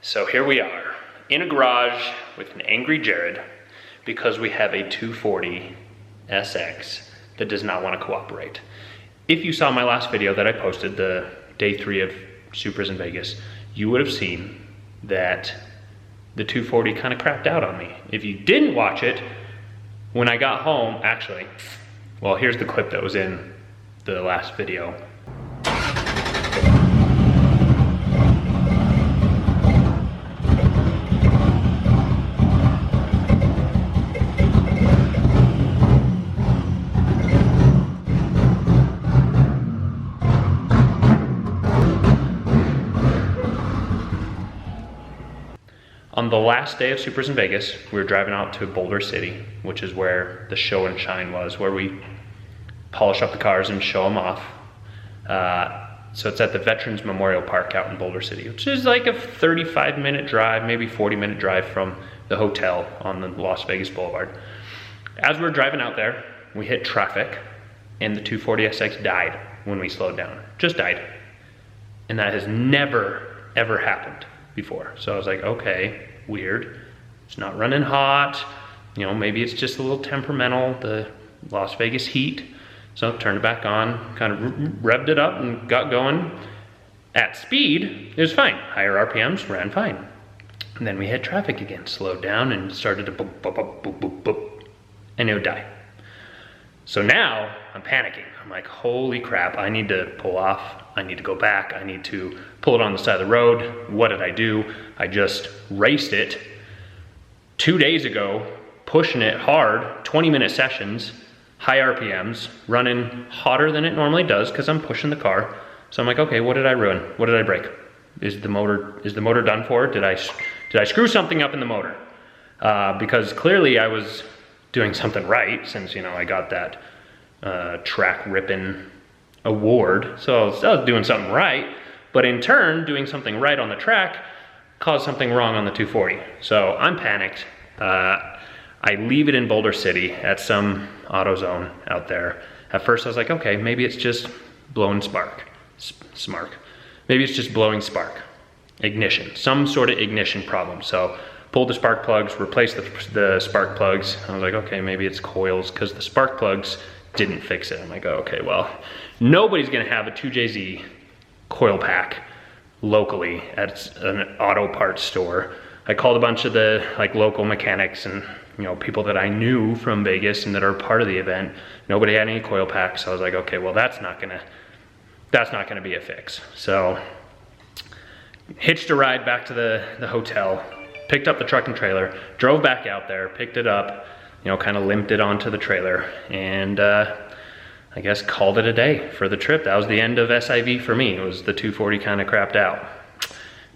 So here we are in a garage with an angry Jared because we have a 240 SX that does not want to cooperate. If you saw my last video that I posted, the day 3 of Supers in Vegas, you would have seen that the 240 kind of crapped out on me. If you didn't watch it, when I got home, actually, well, here's the clip that was in the last video. On the last day of Supers in Vegas, we were driving out to Boulder City, which is where the show and shine was, where we polish up the cars and show them off. So it's at the Veterans Memorial Park out in Boulder City, which is like a 35-minute drive, maybe 40-minute drive from the hotel on the Las Vegas Boulevard. As we were driving out there, we hit traffic, and the 240SX died when we slowed down. Just died. And that has never, ever happened before. So I was like, okay, weird. It's not running hot. You know, maybe it's just a little temperamental, the Las Vegas heat. So turned it back on, kind of revved it up and got going. At speed, it was fine. Higher RPMs, ran fine. And then we hit traffic again, slowed down and started to boop, boop, boop, boop, boop, boop, and it would die. So now I'm panicking. I'm like, holy crap, I need to pull off. I need to go back. I need to pull it on the side of the road. What did I do? I just raced it 2 days ago, pushing it hard, 20-minute sessions, high RPMs, running hotter than it normally does because I'm pushing the car. So I'm like, okay, what did I ruin? What did I break? Is the motor done for? Did I screw something up in the motor? Because clearly I was doing something right since, you know, I got that track ripping award. So I was doing something right, but in turn, doing something right on the track caused something wrong on the 240. So I'm panicked. I leave it in Boulder City at some AutoZone out there. At first I was like, okay, maybe it's just blowing maybe it's just blowing spark. Ignition, some sort of ignition problem. So pulled the spark plugs, replaced the spark plugs. I was like, okay, maybe it's coils because the spark plugs didn't fix it. I'm like, oh, okay, well, nobody's gonna have a 2JZ coil pack locally at an auto parts store. I called a bunch of the local mechanics and people that I knew from Vegas and that are part of the event. Nobody had any coil packs. So I was like, okay, well, that's not gonna be a fix. So hitched a ride back to the hotel, picked up the truck and trailer, drove back out there, picked it up, kind of limped it onto the trailer, and I guess called it a day for the trip. That was the end of SIV for me. It was the 240 kind of crapped out.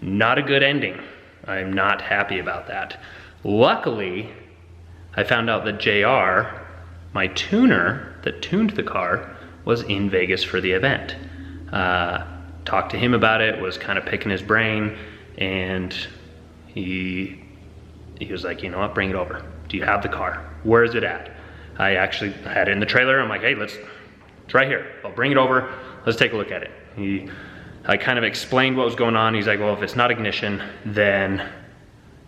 Not a good ending. I'm not happy about that. Luckily, I found out that JR, my tuner that tuned the car, was in Vegas for the event. Talked to him about it, was kind of picking his brain, and he was like, you know what, bring it over. Do you have the car? Where is it at? I actually had it in the trailer. I'm like, hey, it's right here. I'll bring it over. Let's take a look at it. I kind of explained what was going on. He's like, well, if it's not ignition, then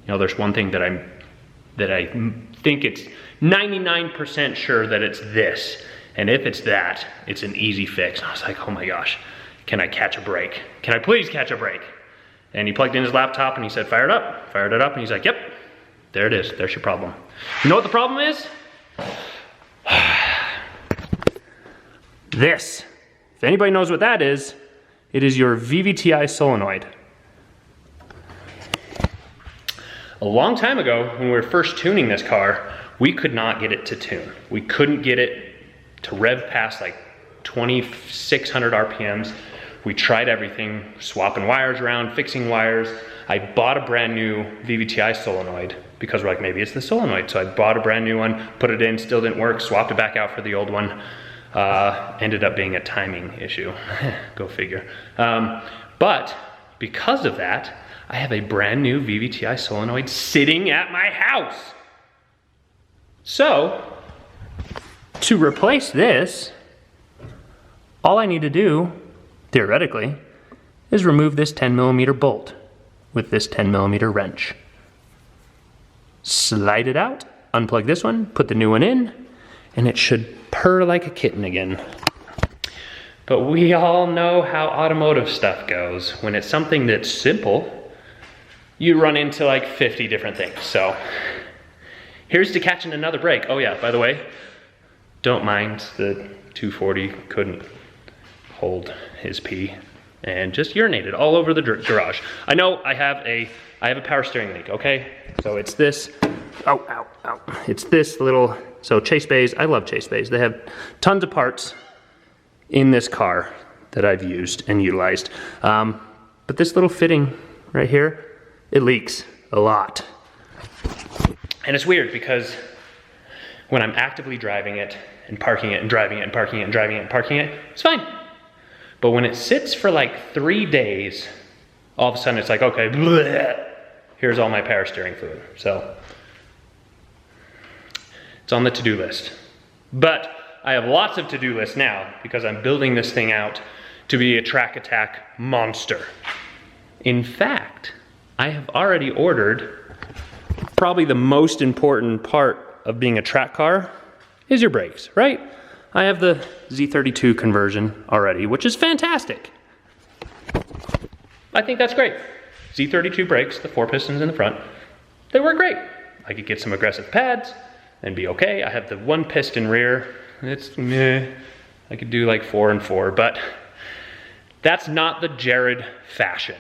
there's one thing that I think it's 99% sure that it's this. And if it's that, it's an easy fix. I was like, oh my gosh, can I catch a break? Can I please catch a break? And he plugged in his laptop and he said, fire it up. Fired it up and he's like, yep, there it is. There's your problem. You know what the problem is? This. If anybody knows what that is, it is your VVTi solenoid. A long time ago, when we were first tuning this car, we could not get it to tune. We couldn't get it to rev past like 2,600 RPMs. We tried everything, swapping wires around, fixing wires. I bought a brand new VVTi solenoid because we're like, maybe it's the solenoid. So I bought a brand new one, put it in, still didn't work, swapped it back out for the old one. Ended up being a timing issue. Go figure. But because of that, I have a brand new VVTi solenoid sitting at my house. So, to replace this, all I need to do, theoretically, is remove this 10mm bolt. with this 10mm wrench. Slide it out, unplug this one, put the new one in, and it should purr like a kitten again. But we all know how automotive stuff goes. When it's something that's simple, you run into like 50 different things. So here's to catching another brake. Oh yeah, by the way, don't mind the 240 couldn't hold his pee and just urinated all over the garage. I know I have a power steering leak, okay? So it's this, ow. It's this little, so Chase Bays, I love Chase Bays. They have tons of parts in this car that I've used and utilized. But this little fitting right here, it leaks a lot. And it's weird because when I'm actively driving it and parking it and driving it and parking it and driving it and parking it, it's fine. But when it sits for like 3 days, all of a sudden it's like, okay, bleh, here's all my power steering fluid. So it's on the to-do list. But I have lots of to-do lists now because I'm building this thing out to be a track attack monster. In fact, I have already ordered probably the most important part of being a track car is your brakes, right? I have the Z32 conversion already, which is fantastic. I think that's great. Z32 brakes, the 4 pistons in the front, they work great. I could get some aggressive pads and be okay. I have the 1 piston rear. It's meh. I could do like 4 and 4, but that's not the Jared fashion.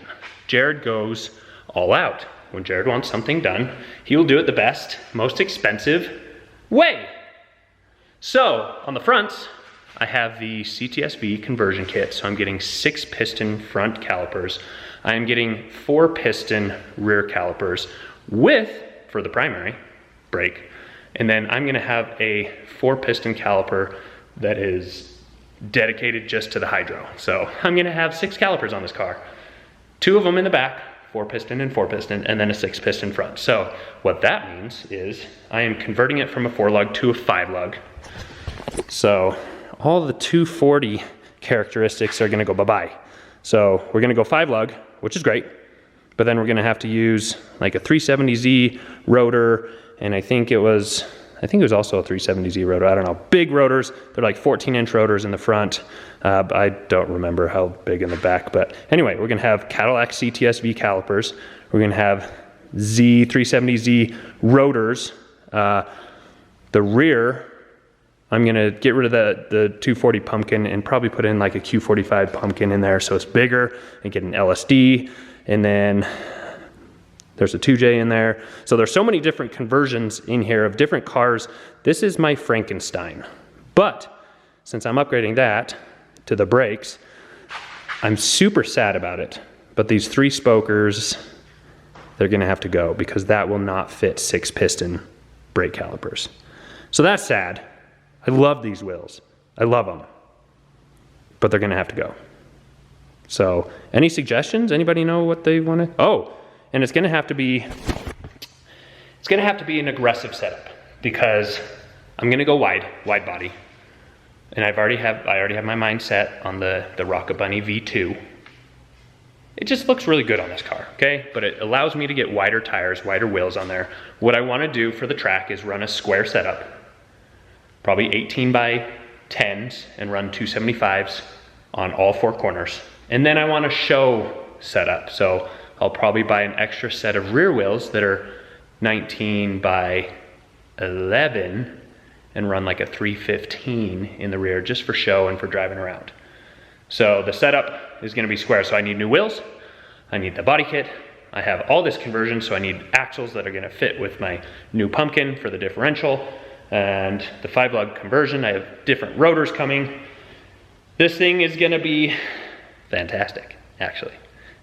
Jared goes all out. When Jared wants something done, he will do it the best, most expensive way. So on the fronts, I have the CTSV conversion kit. So I'm getting 6 piston front calipers. I'm getting 4 piston rear calipers with, for the primary brake, and then I'm gonna have a 4 piston caliper that is dedicated just to the hydro. So I'm gonna have 6 calipers on this car. 2 of them in the back, 4 piston and 4 piston, and then a 6 piston front. So what that means is I am converting it from a 4 lug to a 5 lug. So all the 240 characteristics are gonna go bye-bye. So we're gonna go 5 lug, which is great, but then we're gonna have to use like a 370Z rotor, and I think it was also a 370Z rotor, I don't know. Big rotors, they're like 14-inch rotors in the front. I don't remember how big in the back, but anyway, we're gonna have Cadillac CTSV calipers. We're gonna have 370Z rotors. The rear, I'm gonna get rid of the 240 pumpkin and probably put in like a Q45 pumpkin in there so it's bigger and get an LSD. And then there's a 2J in there. So there's so many different conversions in here of different cars. This is my Frankenstein. But since I'm upgrading that to the brakes, I'm super sad about it. But these 3 spokers, they're gonna have to go because that will not fit 6 piston brake calipers. So that's sad. I love these wheels. I love them. But they're gonna have to go. So any suggestions? Anybody know what they wanna? Oh, and it's gonna have to be an aggressive setup because I'm gonna go wide body. And I already have my mind set on the Rocket Bunny V2. It just looks really good on this car, okay? But it allows me to get wider tires, wider wheels on there. What I wanna do for the track is run a square setup, probably 18 by 10s, and run 275s on all 4 corners. And then I want a show setup. So I'll probably buy an extra set of rear wheels that are 19 by 11 and run like a 315 in the rear just for show and for driving around. So the setup is gonna be square. So I need new wheels, I need the body kit, I have all this conversion, so I need axles that are gonna fit with my new pumpkin for the differential, and the 5 lug conversion. I have different rotors coming. This thing is gonna be fantastic, actually.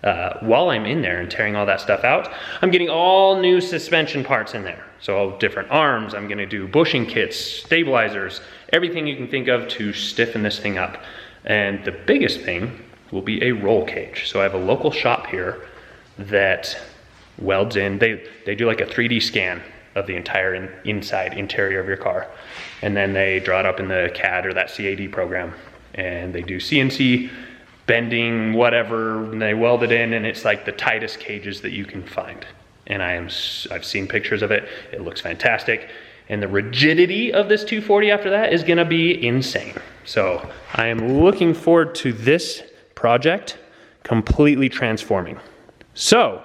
While I'm in there and tearing all that stuff out, I'm getting all new suspension parts in there. So different arms, I'm gonna do bushing kits, stabilizers, everything you can think of to stiffen this thing up. And the biggest thing will be a roll cage. So I have a local shop here that welds in, they do like a 3D scan of the entire inside interior of your car. And then they draw it up in the CAD or that CAD program. And they do CNC bending, whatever, and they weld it in, and it's like the tightest cages that you can find. And I've seen pictures of it. It looks fantastic. And the rigidity of this 240 after that is gonna be insane. So I am looking forward to this project completely transforming. So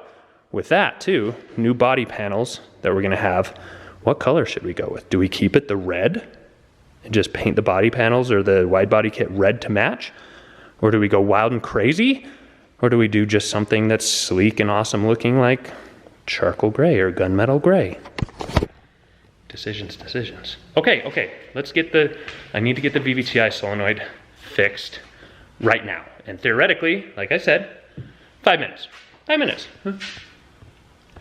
with that too, new body panels that we're gonna have, what color should we go with? Do we keep it the red and just paint the body panels or the wide body kit red to match? Or do we go wild and crazy? Or do we do just something that's sleek and awesome looking like charcoal gray or gunmetal gray? Decisions. Okay, let's get I need to get the VVTi solenoid fixed right now. And theoretically, like I said, 5 minutes. 5 minutes.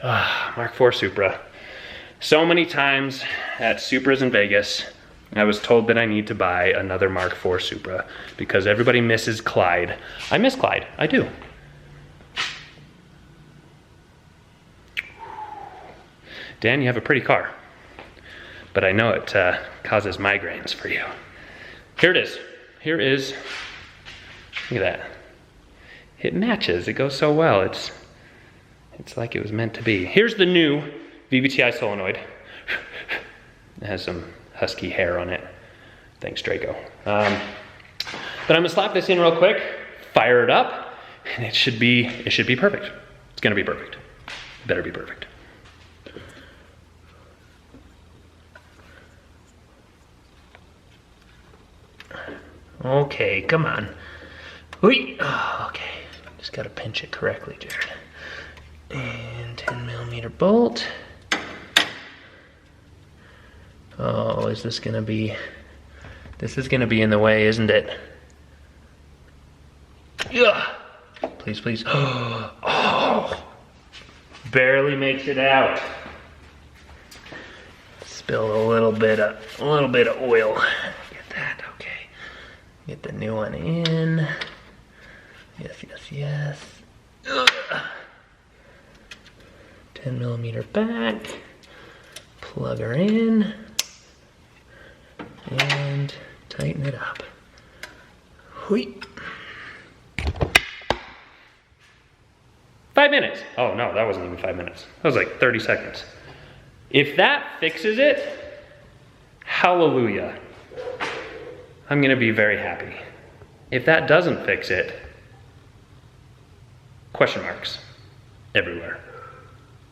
Mark IV Supra. So many times at Supras in Vegas, I was told that I need to buy another Mark IV Supra because everybody misses Clyde. I miss Clyde, I do. Dan, you have a pretty car, but I know it causes migraines for you. Here it is. Here is, look at that. It matches, it goes so well. It's like it was meant to be. Here's the new VVTi solenoid. It has some husky hair on it. Thanks, Draco. But I'm gonna slap this in real quick, fire it up, and it should be perfect. It's gonna be perfect. It better be perfect. Okay, come on. Oh, okay, just gotta pinch it correctly, Jared. And 10mm bolt. Oh, is this gonna be, this is gonna be in the way, isn't it? Yeah. Please, please. Oh, barely makes it out. Spilled a little bit of oil. Get that, okay. Get the new one in. Yes. 10mm back. Plug her in. And tighten it up. Hui. 5 minutes. Oh no, that wasn't even 5 minutes. That was like 30 seconds. If that fixes it, hallelujah. I'm gonna be very happy. If that doesn't fix it, question marks everywhere.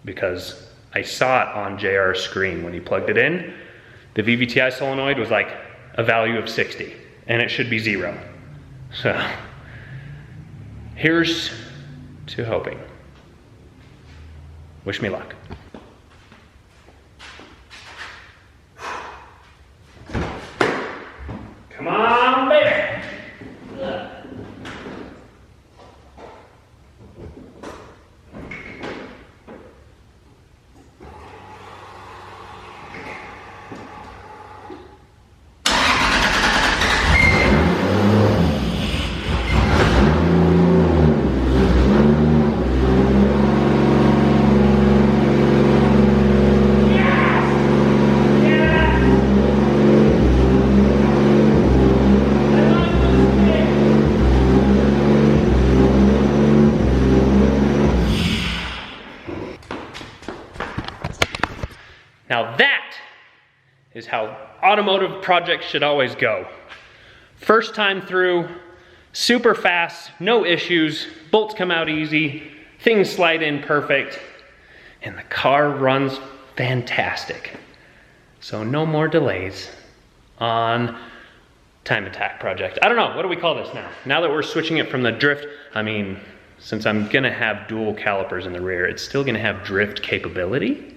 Because I saw it on JR's screen when he plugged it in. The VVTi solenoid was like a value of 60, and it should be 0. So, here's to hoping. Wish me luck. Come on, baby. Now that is how automotive projects should always go. First time through, super fast, no issues, bolts come out easy, things slide in perfect, and the car runs fantastic. So no more delays on time attack project. I don't know, what do we call this now? Now that we're switching it from the drift, I mean, since I'm gonna have dual calipers in the rear, it's still gonna have drift capability.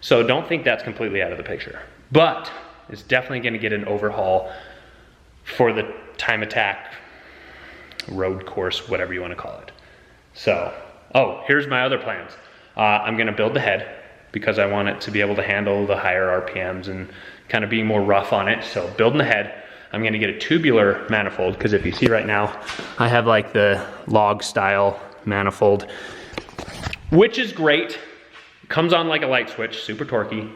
So don't think that's completely out of the picture. But it's definitely gonna get an overhaul for the time attack, road course, whatever you wanna call it. So, oh, here's my other plans. I'm gonna build the head because I want it to be able to handle the higher RPMs and kind of be more rough on it. So building the head, I'm gonna get a tubular manifold because if you see right now, I have like the log style manifold, which is great. Comes on like a light switch, super torquey.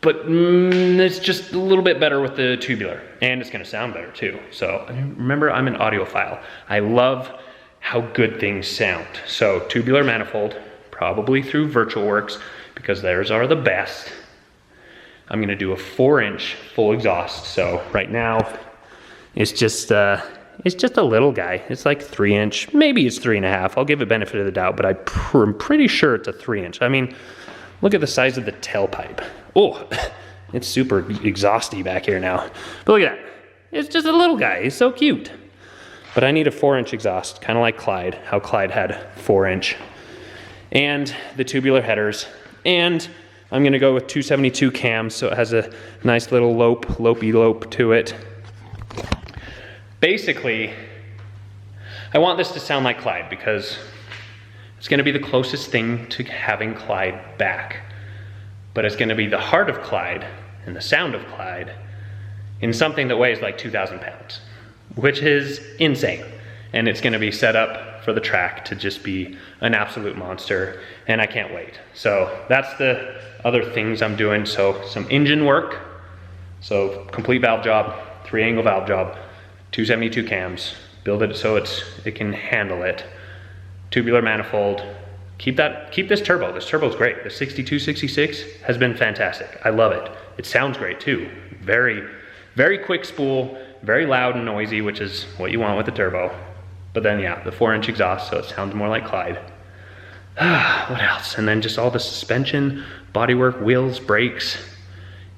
but it's just a little bit better with the tubular, and it's gonna sound better too. So remember, I'm an audiophile. I love how good things sound. So tubular manifold, probably through VirtualWorks, because theirs are the best. I'm gonna do a 4-inch full exhaust. So right now, it's just a little guy. It's like 3-inch, maybe it's 3.5. I'll give it benefit of the doubt, but I'm pretty sure it's a 3-inch. I mean, look at the size of the tailpipe. Oh, it's super exhausty back here now. But look at that. It's just a little guy. He's so cute. But I need a 4-inch exhaust, kind of like Clyde, how Clyde had 4-inch. And the tubular headers. And I'm gonna go with 272 cams, so it has a nice little lopey lope to it. Basically, I want this to sound like Clyde because it's gonna be the closest thing to having Clyde back. But it's gonna be the heart of Clyde and the sound of Clyde in something that weighs like 2,000 pounds, which is insane. And it's gonna be set up for the track to just be an absolute monster, and I can't wait. So that's the other things I'm doing. So some engine work, so complete valve job, 3-angle valve job, 272 cams, build it so it can handle it. Tubular manifold, keep this turbo. This turbo's great. The 6266 has been fantastic. I love it. It sounds great too. Very, very quick spool, very loud and noisy, which is what you want with the turbo. But then yeah, the 4-inch exhaust, so it sounds more like Clyde. What else? And then just all the suspension, bodywork, wheels, brakes,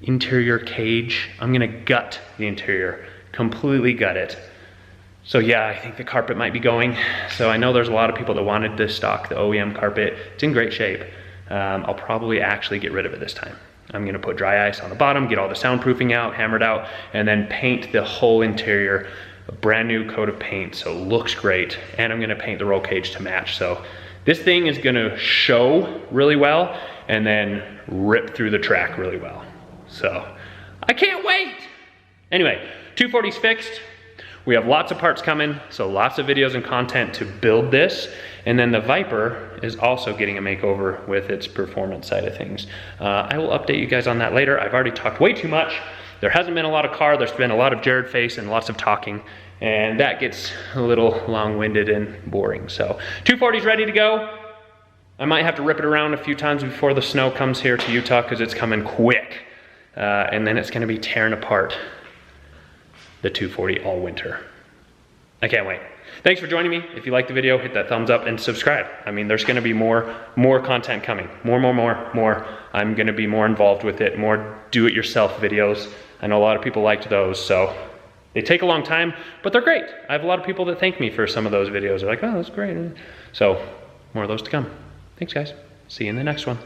interior cage. I'm gonna gut the interior, completely gut it. So yeah, I think the carpet might be going. So I know there's a lot of people that wanted this stock, the OEM carpet. It's in great shape. I'll probably actually get rid of it this time. I'm gonna put dry ice on the bottom, get all the soundproofing out, hammered out, and then paint the whole interior, a brand new coat of paint, so it looks great. And I'm gonna paint the roll cage to match. So this thing is gonna show really well and then rip through the track really well. So I can't wait. Anyway, 240's fixed. We have lots of parts coming, so lots of videos and content to build this. And then the Viper is also getting a makeover with its performance side of things. I will update you guys on that later. I've already talked way too much. There hasn't been a lot of car, there's been a lot of Jared face and lots of talking, and that gets a little long-winded and boring. So 240's ready to go. I might have to rip it around a few times before the snow comes here to Utah because it's coming quick. And then it's gonna be tearing apart the 240 all winter. I can't wait. Thanks for joining me. If you liked the video, hit that thumbs up and subscribe. I mean, there's gonna be more content coming. More. I'm gonna be more involved with it, more do-it-yourself videos. I know a lot of people liked those, so they take a long time, but they're great. I have a lot of people that thank me for some of those videos. They're like, oh, that's great. So more of those to come. Thanks, guys. See you in the next one.